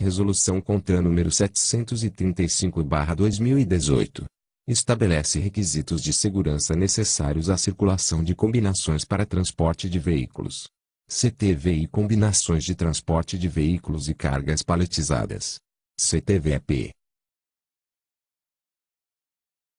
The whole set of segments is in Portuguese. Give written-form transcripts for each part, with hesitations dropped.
Resolução CONTRAN número 735/2018. Estabelece requisitos de segurança necessários à circulação de combinações para transporte de veículos. CTVI Combinações de transporte de veículos e cargas paletizadas. CTVEP.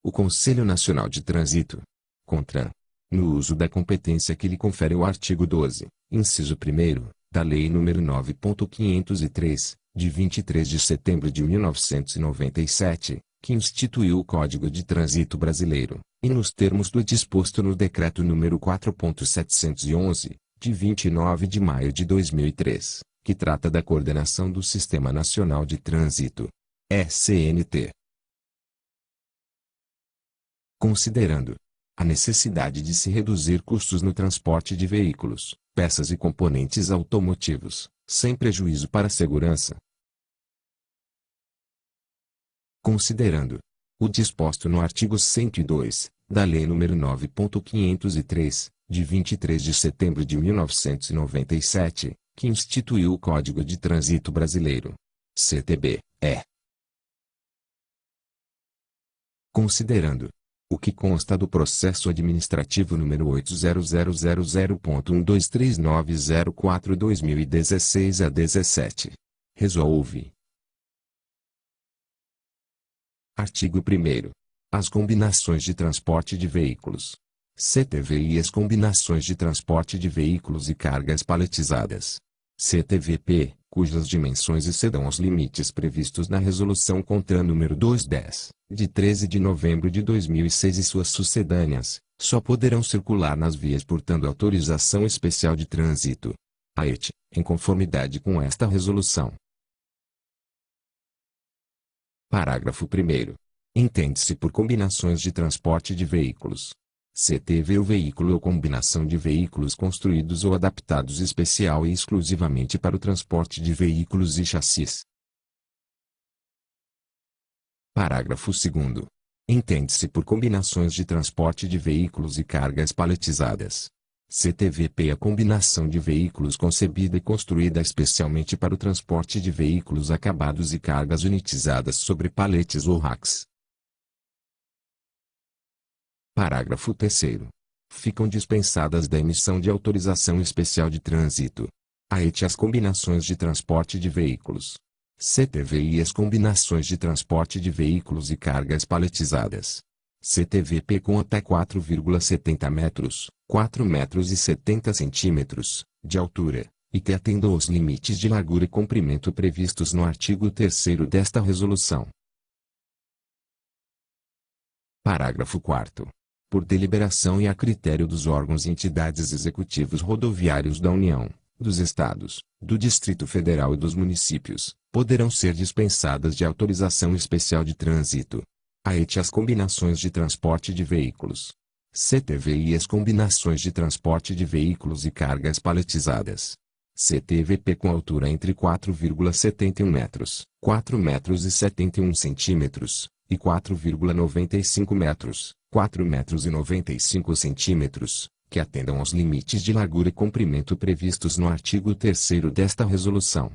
O Conselho Nacional de Trânsito, CONTRAN, no uso da competência que lhe confere o artigo 12, inciso 1º, da Lei nº 9.503, de 23 de setembro de 1997, que instituiu o Código de Trânsito Brasileiro, e nos termos do disposto no Decreto nº 4.711, de 29 de maio de 2003, que trata da coordenação do Sistema Nacional de Trânsito, SNT. Considerando a necessidade de se reduzir custos no transporte de veículos, peças e componentes automotivos, sem prejuízo para a segurança. Considerando o disposto no artigo 102, da Lei nº 9.503, de 23 de setembro de 1997, que instituiu o Código de Trânsito Brasileiro, CTB, considerando o que consta do processo administrativo número 800000.1239004/2016 a 17. Resolve. Artigo 1º. As combinações de transporte de veículos. CTVI e as combinações de transporte de veículos e cargas paletizadas. CTVP, cujas dimensões excedam os limites previstos na Resolução CONTRAN número 210, de 13 de novembro de 2006 e suas sucedâneas, só poderão circular nas vias portando autorização especial de trânsito. AET, em conformidade com esta resolução. Parágrafo 1º. Entende-se por combinações de transporte de veículos. CTV o veículo ou combinação de veículos construídos ou adaptados especial e exclusivamente para o transporte de veículos e chassis. Parágrafo 2º. Entende-se por combinações de transporte de veículos e cargas paletizadas. CTVP a combinação de veículos concebida e construída especialmente para o transporte de veículos acabados e cargas unitizadas sobre paletes ou racks. Parágrafo 3º. Ficam dispensadas da emissão de autorização especial de trânsito. AET as combinações de transporte de veículos. CTVI e as combinações de transporte de veículos e cargas paletizadas. CTVP com até 4,70 metros, 4 metros e 70 centímetros, de altura, e que atendam aos limites de largura e comprimento previstos no artigo 3º desta resolução. Parágrafo 4º. Por deliberação e a critério dos órgãos e entidades executivos rodoviários da União, dos Estados, do Distrito Federal e dos municípios, poderão ser dispensadas de autorização especial de trânsito. AET as combinações de transporte de veículos. CTVI e as combinações de transporte de veículos e cargas paletizadas. CTVP com altura entre 4,71 metros, 4 metros e 71 centímetros, e 4,95 metros, 4 metros e 95 centímetros, que atendam aos limites de largura e comprimento previstos no artigo 3º desta resolução.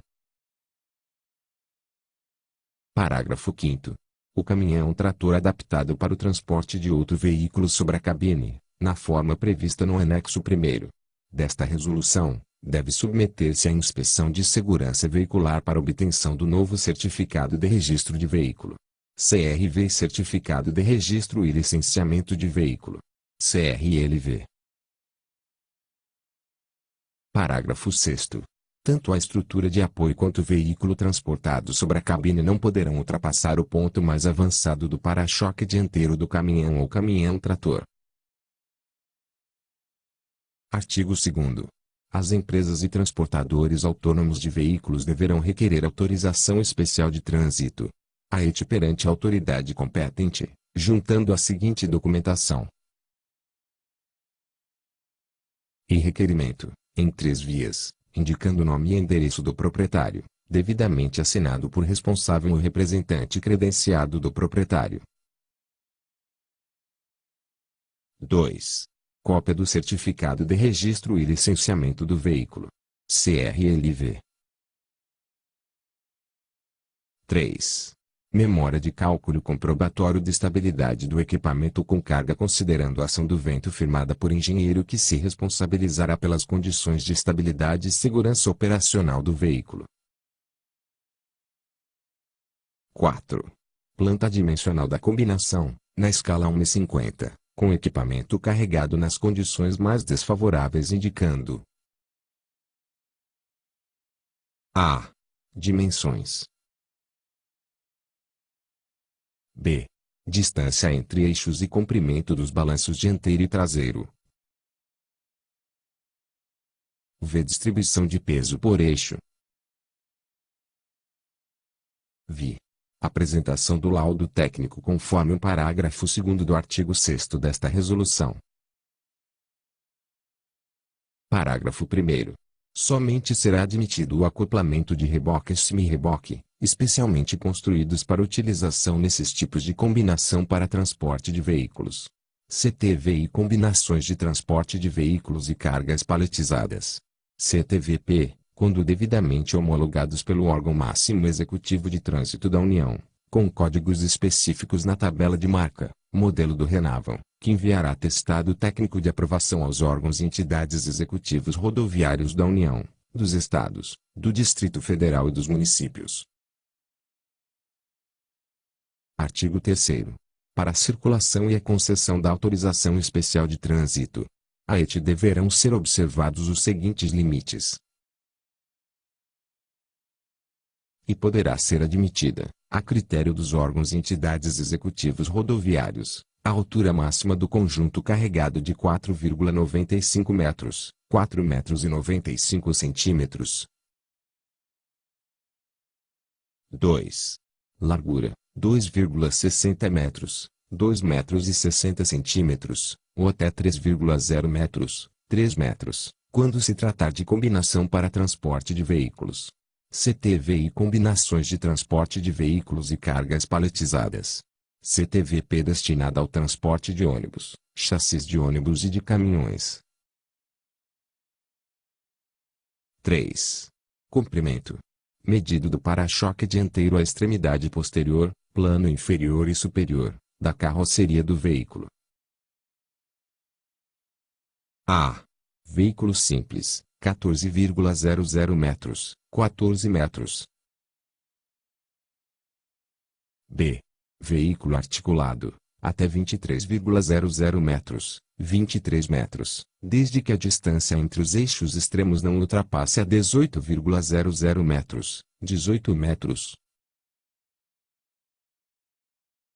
Parágrafo 5º. O caminhão-trator adaptado para o transporte de outro veículo sobre a cabine, na forma prevista no anexo 1º desta resolução, deve submeter-se à inspeção de segurança veicular para obtenção do novo certificado de registro de veículo. CRV Certificado de Registro e Licenciamento de Veículo. CRLV. Parágrafo 6º. Tanto a estrutura de apoio quanto o veículo transportado sobre a cabine não poderão ultrapassar o ponto mais avançado do para-choque dianteiro do caminhão ou caminhão-trator. Artigo 2º. As empresas e transportadores autônomos de veículos deverão requerer autorização especial de trânsito. AET perante a autoridade competente, juntando a seguinte documentação. E requerimento, em 3 vias, indicando nome e endereço do proprietário, devidamente assinado por responsável ou representante credenciado do proprietário. 2. Cópia do certificado de registro e licenciamento do veículo. CRLV. 3. Memória de cálculo comprobatório de estabilidade do equipamento com carga considerando a ação do vento firmada por engenheiro que se responsabilizará pelas condições de estabilidade e segurança operacional do veículo. 4. Planta dimensional da combinação, na escala 1:50, com equipamento carregado nas condições mais desfavoráveis indicando a. Dimensões. B. Distância entre eixos e comprimento dos balanços dianteiro e traseiro. V. Distribuição de peso por eixo. V. Apresentação do laudo técnico conforme o parágrafo 2º do artigo 6º desta resolução. Parágrafo 1º. Somente será admitido o acoplamento de reboque e semi-reboque, especialmente construídos para utilização nesses tipos de combinação para transporte de veículos. CTV e combinações de transporte de veículos e cargas paletizadas. CTVP, quando devidamente homologados pelo órgão máximo executivo de trânsito da União, com códigos específicos na tabela de marca, modelo do Renavam, que enviará atestado técnico de aprovação aos órgãos e entidades executivos rodoviários da União, dos Estados, do Distrito Federal e dos municípios. Artigo 3º. Para a circulação e a concessão da autorização especial de trânsito, a ET deverão ser observados os seguintes limites. E poderá ser admitida, a critério dos órgãos e entidades executivos rodoviários, a altura máxima do conjunto carregado de 4,95 metros, 4 metros e 95 centímetros. 2. Largura, 2,60 metros, 2 metros e 60 centímetros, ou até 3,0 metros, 3 metros, quando se tratar de combinação para transporte de veículos. CTV e combinações de transporte de veículos e cargas paletizadas. CTVP destinada ao transporte de ônibus, chassis de ônibus e de caminhões. 3. Comprimento. Medido do para-choque dianteiro à extremidade posterior, plano inferior e superior, da carroceria do veículo. A. Veículo simples, 14,00 metros, 14 metros. B. Veículo articulado, até 23,00 metros, 23 metros, desde que a distância entre os eixos extremos não ultrapasse a 18,00 metros, 18 metros.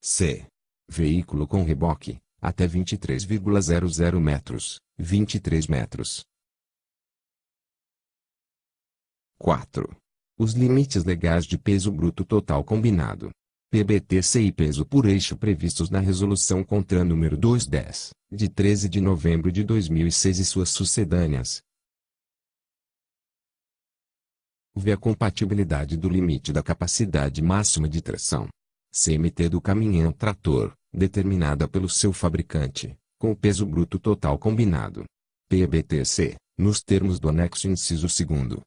C. Veículo com reboque, até 23,00 metros, 23 metros. 4. Os limites legais de peso bruto total combinado, PBTC e peso por eixo previstos na Resolução CONTRAN número 210, de 13 de novembro de 2006 e suas sucedâneas. V. A compatibilidade do limite da capacidade máxima de tração, CMT do caminhão-trator, determinada pelo seu fabricante, com o peso bruto total combinado, PBTC, nos termos do anexo inciso 2º.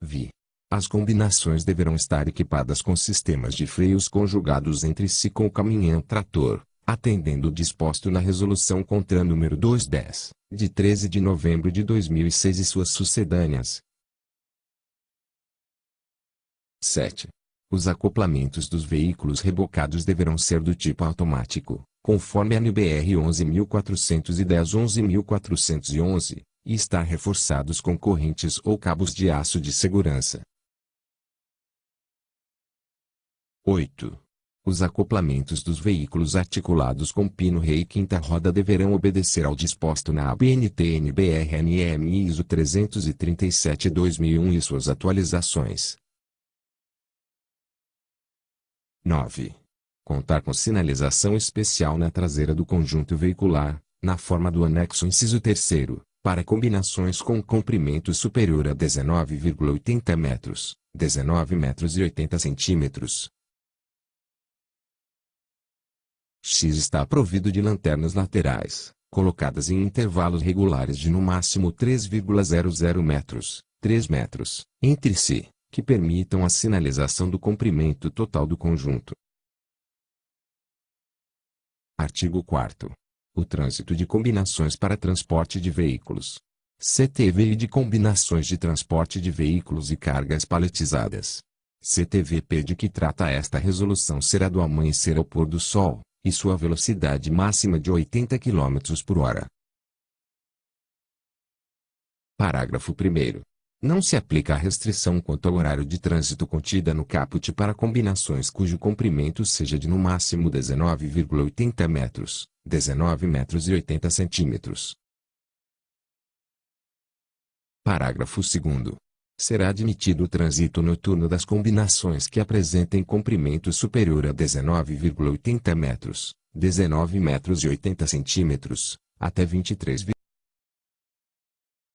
Vi. As combinações deverão estar equipadas com sistemas de freios conjugados entre si com o caminhão-trator, atendendo o disposto na Resolução CONTRAN número 210, de 13 de novembro de 2006 e suas sucedâneas. 7. Os acoplamentos dos veículos rebocados deverão ser do tipo automático, conforme a NBR 11.410 11.411, e estar reforçados com correntes ou cabos de aço de segurança. 8. Os acoplamentos dos veículos articulados com pino-rei e quinta roda deverão obedecer ao disposto na ABNT-NBR-NM ISO 337/2001 e suas atualizações. 9. Contar com sinalização especial na traseira do conjunto veicular, na forma do anexo inciso 3º, para combinações com comprimento superior a 19,80 metros, 19 metros e 80 centímetros. X está provido de lanternas laterais, colocadas em intervalos regulares de no máximo 3,00 metros, 3 metros, entre si, que permitam a sinalização do comprimento total do conjunto. Artigo 4º. O trânsito de combinações para transporte de veículos. CTV e de combinações de transporte de veículos e cargas paletizadas. CTVP de que trata esta resolução será do amanhecer ao pôr do sol, e sua velocidade máxima de 80 km por hora. Parágrafo 1º. Não se aplica a restrição quanto ao horário de trânsito contida no caput para combinações cujo comprimento seja de no máximo 19,80 metros, 19 metros e 80 centímetros. Parágrafo 2º. Será admitido o trânsito noturno das combinações que apresentem comprimento superior a 19,80 metros, 19 metros e 80 centímetros, até 23.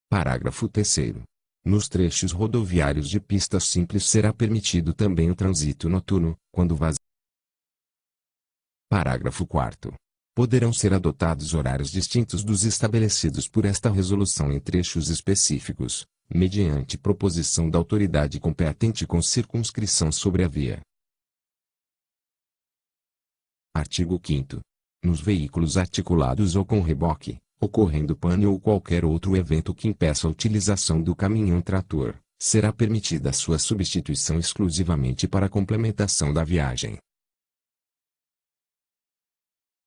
Parágrafo 3º. Nos trechos rodoviários de pista simples será permitido também o trânsito noturno, quando vazio. Parágrafo 4º. Poderão ser adotados horários distintos dos estabelecidos por esta resolução em trechos específicos, mediante proposição da autoridade competente com circunscrição sobre a via. Artigo 5º. Nos veículos articulados ou com reboque, ocorrendo pane ou qualquer outro evento que impeça a utilização do caminhão-trator, será permitida sua substituição exclusivamente para a complementação da viagem.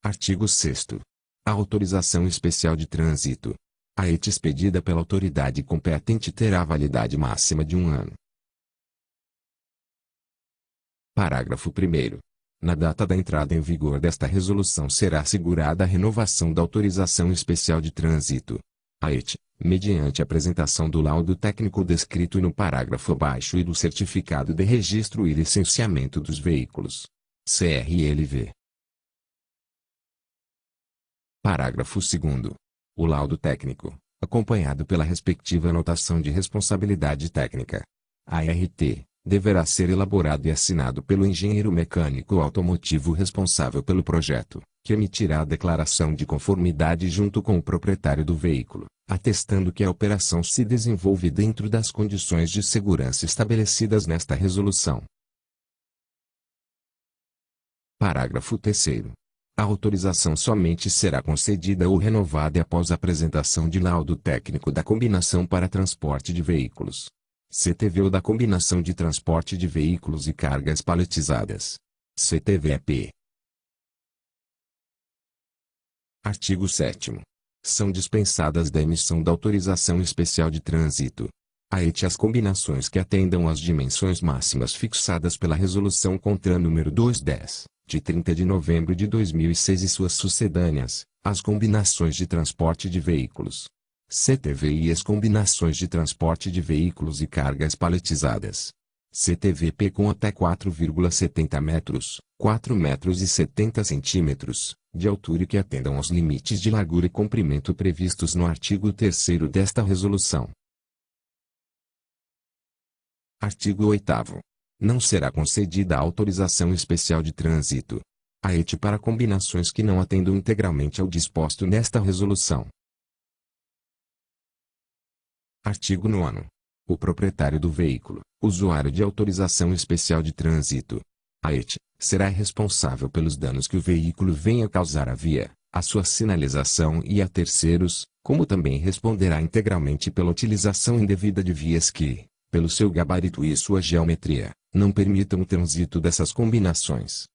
Artigo 6º. A autorização especial de trânsito, a ET expedida pela autoridade competente terá validade máxima de 1 ano. Parágrafo 1º. Na data da entrada em vigor desta resolução será assegurada a renovação da autorização especial de trânsito, a ET, mediante apresentação do laudo técnico descrito no parágrafo abaixo e do certificado de registro e licenciamento dos veículos, CRLV. Parágrafo 2º. O laudo técnico, acompanhado pela respectiva anotação de responsabilidade técnica, ART, deverá ser elaborado e assinado pelo engenheiro mecânico automotivo responsável pelo projeto, que emitirá a declaração de conformidade junto com o proprietário do veículo, atestando que a operação se desenvolve dentro das condições de segurança estabelecidas nesta resolução. Parágrafo 3º. A autorização somente será concedida ou renovada após a apresentação de laudo técnico da combinação para transporte de veículos, CTV, ou da combinação de transporte de veículos e cargas paletizadas, CTVP. Artigo 7º. São dispensadas da emissão da autorização especial de trânsito, a ET, as combinações que atendam às dimensões máximas fixadas pela Resolução CONTRAN nº 210, de 30 de novembro de 2006 e suas sucedâneas, as combinações de transporte de veículos, CTV, e as combinações de transporte de veículos e cargas paletizadas, CTVP, com até 4,70 metros, 4 metros e 70 centímetros, de altura e que atendam aos limites de largura e comprimento previstos no artigo 3º desta resolução. Artigo 8º. Não será concedida a autorização especial de trânsito, a ET, para combinações que não atendam integralmente ao disposto nesta resolução. Artigo 9º. O proprietário do veículo, usuário de autorização especial de trânsito, a ET, será responsável pelos danos que o veículo venha a causar à via, à sua sinalização e a terceiros, como também responderá integralmente pela utilização indevida de vias que, pelo seu gabarito e sua geometria, não permitam o trânsito dessas combinações.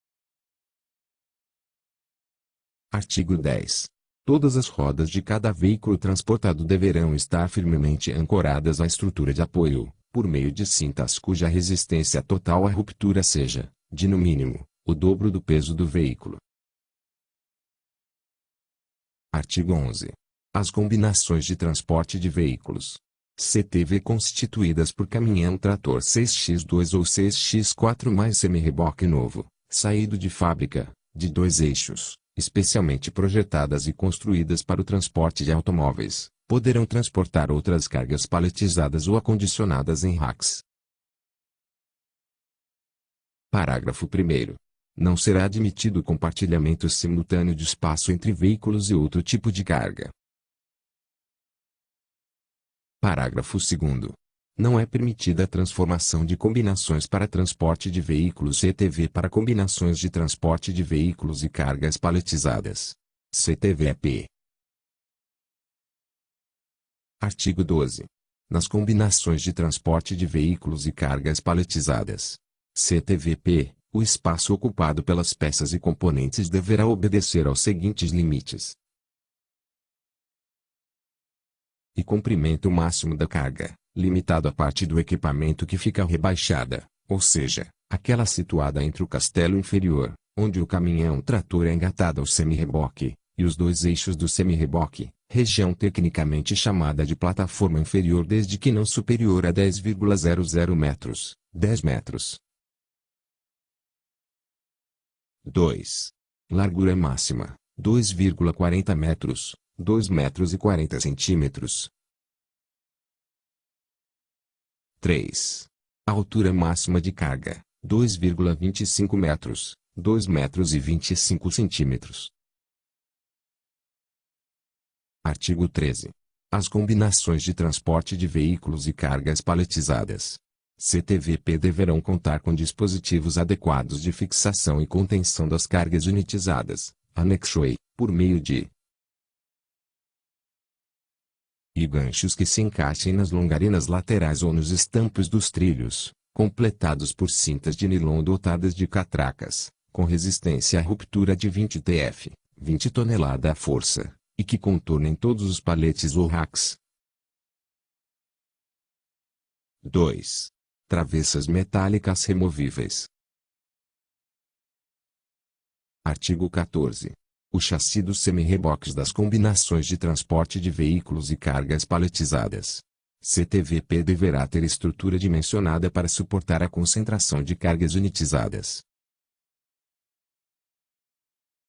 Artigo 10. Todas as rodas de cada veículo transportado deverão estar firmemente ancoradas à estrutura de apoio, por meio de cintas cuja resistência total à ruptura seja, de no mínimo, o dobro do peso do veículo. Artigo 11. As combinações de transporte de veículos, CTV, constituídas por caminhão-trator 6x2 ou 6x4 mais semi-reboque novo, saído de fábrica, de 2 eixos, especialmente projetadas e construídas para o transporte de automóveis, poderão transportar outras cargas paletizadas ou acondicionadas em racks. Parágrafo 1º. Não será admitido o compartilhamento simultâneo de espaço entre veículos e outro tipo de carga. Parágrafo 2º. Não é permitida a transformação de combinações para transporte de veículos CTV para combinações de transporte de veículos e cargas paletizadas. CTVP. Artigo 12. Nas combinações de transporte de veículos e cargas paletizadas. CTVP, o espaço ocupado pelas peças e componentes deverá obedecer aos seguintes limites. E comprimento máximo da carga, limitado à parte do equipamento que fica rebaixada, ou seja, aquela situada entre o castelo inferior, onde o caminhão-trator é engatado ao semi-reboque, e os dois eixos do semi-reboque, região tecnicamente chamada de plataforma inferior desde que não superior a 10,00 metros, 10 metros. 2. Largura máxima, 2,40 metros, 2 metros e 40 centímetros. 3. Altura máxima de carga, 2,25 metros, 2 metros e 25 centímetros. Artigo 13. As combinações de transporte de veículos e cargas paletizadas. CTVP deverão contar com dispositivos adequados de fixação e contenção das cargas unitizadas, anexo E, por meio de e ganchos que se encaixem nas longarinas laterais ou nos estampos dos trilhos, completados por cintas de nilon dotadas de catracas, com resistência à ruptura de 20 tf, 20 tonelada à força, e que contornem todos os paletes ou racks. 2. Travessas metálicas removíveis. Artigo 14. O chassi dos semi-reboques das combinações de transporte de veículos e cargas paletizadas. CTVP deverá ter estrutura dimensionada para suportar a concentração de cargas unitizadas.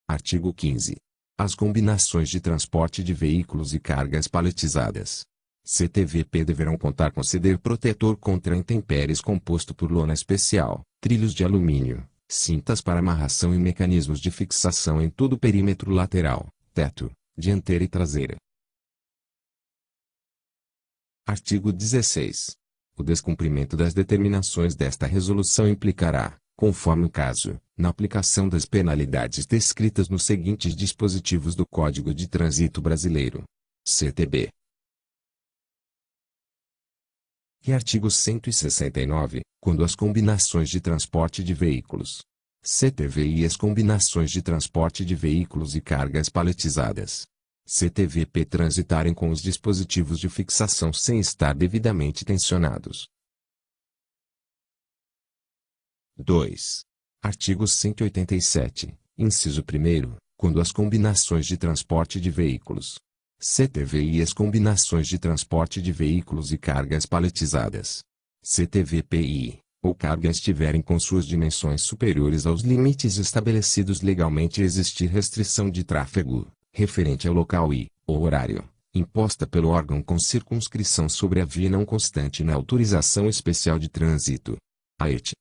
Artigo 15. As combinações de transporte de veículos e cargas paletizadas. CTVP deverão contar com ceder protetor contra intempéries composto por lona especial, trilhos de alumínio, cintas para amarração e mecanismos de fixação em todo o perímetro lateral, teto, dianteira e traseira. Artigo 16. O descumprimento das determinações desta resolução implicará, conforme o caso, na aplicação das penalidades descritas nos seguintes dispositivos do Código de Trânsito Brasileiro. CTB. E artigo 169, quando as combinações de transporte de veículos. CTV e as combinações de transporte de veículos e cargas paletizadas. CTVP transitarem com os dispositivos de fixação sem estar devidamente tensionados. 2. Artigo 187, inciso 1º, quando as combinações de transporte de veículos. CTV e as combinações de transporte de veículos e cargas paletizadas. CTVPI, ou carga estiverem com suas dimensões superiores aos limites estabelecidos legalmente e existir restrição de tráfego, referente ao local e, ou horário, imposta pelo órgão com circunscrição sobre a via não constante na autorização especial de trânsito. AET.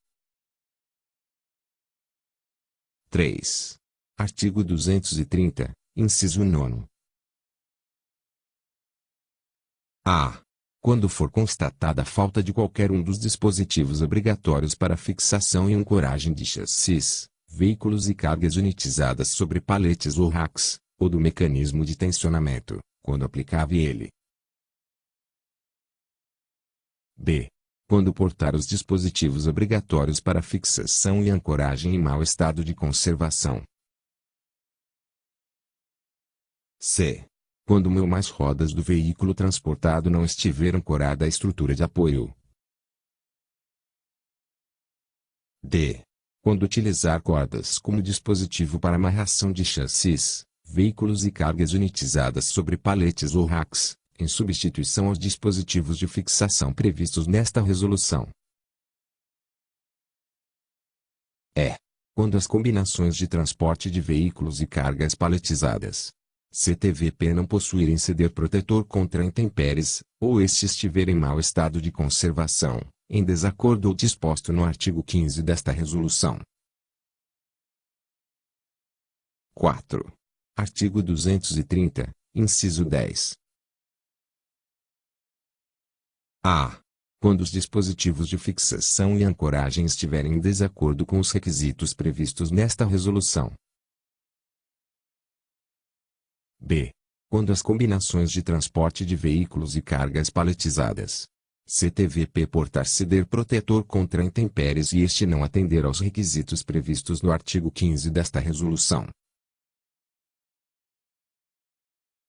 3. Artigo 230, inciso 9. A. Quando for constatada a falta de qualquer um dos dispositivos obrigatórios para fixação e ancoragem de chassis, veículos e cargas unitizadas sobre paletes ou racks, ou do mecanismo de tensionamento, quando aplicável ele. B. Quando portar os dispositivos obrigatórios para fixação e ancoragem em mau estado de conservação. C. Quando uma ou mais rodas do veículo transportado não estiver ancorada à estrutura de apoio. D. Quando utilizar cordas como dispositivo para amarração de chassis, veículos e cargas unitizadas sobre paletes ou racks, em substituição aos dispositivos de fixação previstos nesta resolução. E. Quando as combinações de transporte de veículos e cargas paletizadas. CTVP não possuírem ceder protetor contra intempéries, ou este estiver em mau estado de conservação, em desacordo ou disposto no artigo 15 desta resolução. 4. Artigo 230, inciso 10. A. quando os dispositivos de fixação e ancoragem estiverem em desacordo com os requisitos previstos nesta resolução. B. Quando as combinações de transporte de veículos e cargas paletizadas CTVP portar ceder protetor contra intempéries e este não atender aos requisitos previstos no artigo 15 desta resolução.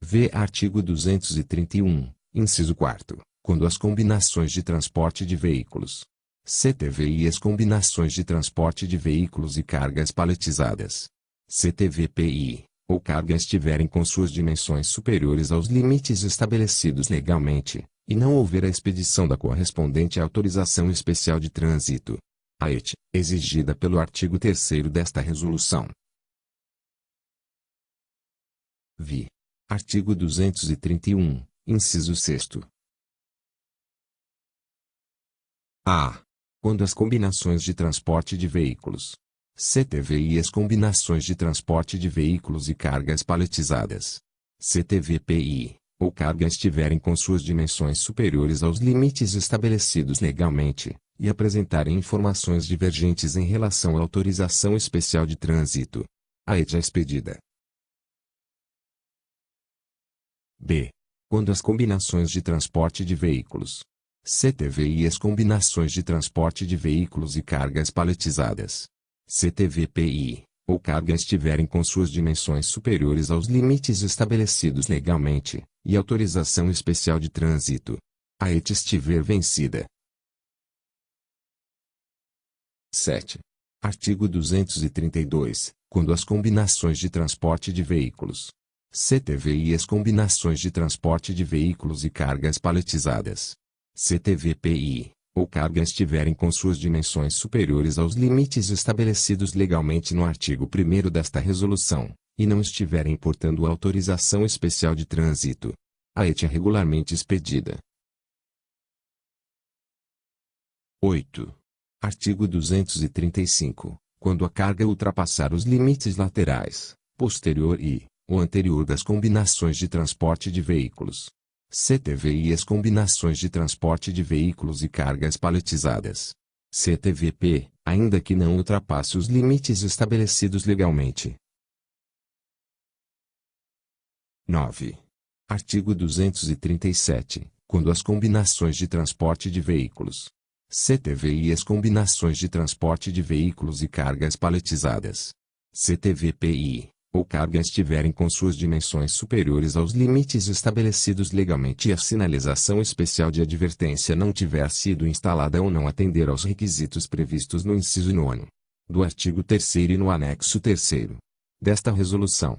V. Artigo 231, inciso 4º, quando as combinações de transporte de veículos CTV e as combinações de transporte de veículos e cargas paletizadas CTVPI ou carga estiverem com suas dimensões superiores aos limites estabelecidos legalmente, e não houver a expedição da correspondente autorização especial de trânsito, AET, exigida pelo artigo 3º desta resolução. Vi. Artigo 231, inciso 6º. A. Quando as combinações de transporte de veículos CTV e as combinações de transporte de veículos e cargas paletizadas CTVPI ou carga estiverem com suas dimensões superiores aos limites estabelecidos legalmente, e apresentarem informações divergentes em relação à autorização especial de trânsito, AET expedida. B. Quando as combinações de transporte de veículos CTV e as combinações de transporte de veículos e cargas paletizadas CTVPI ou carga estiverem com suas dimensões superiores aos limites estabelecidos legalmente, e autorização especial de trânsito, AET estiver vencida. 7. Artigo 232, quando as combinações de transporte de veículos CTV e as combinações de transporte de veículos e cargas paletizadas CTVPI ou carga estiverem com suas dimensões superiores aos limites estabelecidos legalmente no artigo 1º desta resolução, e não estiverem portando autorização especial de trânsito, AET é regularmente expedida. 8. Artigo 235, quando a carga ultrapassar os limites laterais, posterior e, ou anterior das combinações de transporte de veículos CTV e as combinações de transporte de veículos e cargas paletizadas CTVP, ainda que não ultrapasse os limites estabelecidos legalmente. 9. Artigo 237, quando as combinações de transporte de veículos CTV e as combinações de transporte de veículos e cargas paletizadas CTVPI ou carga estiverem com suas dimensões superiores aos limites estabelecidos legalmente e a sinalização especial de advertência não tiver sido instalada ou não atender aos requisitos previstos no inciso 9 do artigo 3º e no anexo 3º desta resolução.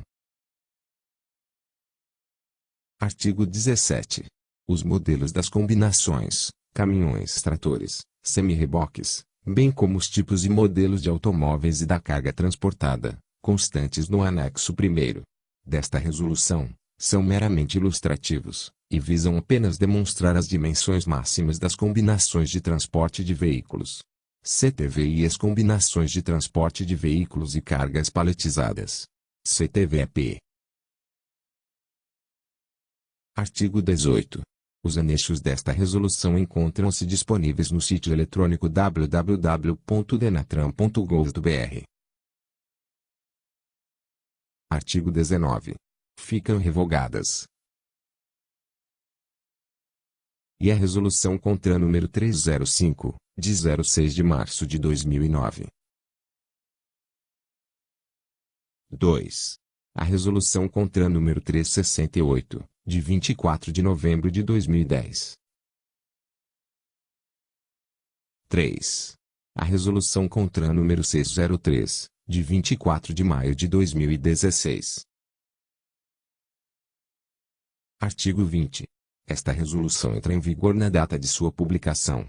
Artigo 17. Os modelos das combinações, caminhões, tratores, semi-reboques, bem como os tipos e modelos de automóveis e da carga transportada, constantes no anexo 1º desta resolução, são meramente ilustrativos, e visam apenas demonstrar as dimensões máximas das combinações de transporte de veículos CTV e as combinações de transporte de veículos e cargas paletizadas CTVP. Artigo 18. Os anexos desta resolução encontram-se disponíveis no sítio eletrônico www.denatran.gov.br. Artigo 19. Ficam revogadas. E a Resolução CONTRAN número 305, de 06 de março de 2009. 2. A Resolução CONTRAN número 368, de 24 de novembro de 2010. 3. A Resolução CONTRAN número 603, de 24 de maio de 2016. Artigo 20. Esta resolução entra em vigor na data de sua publicação.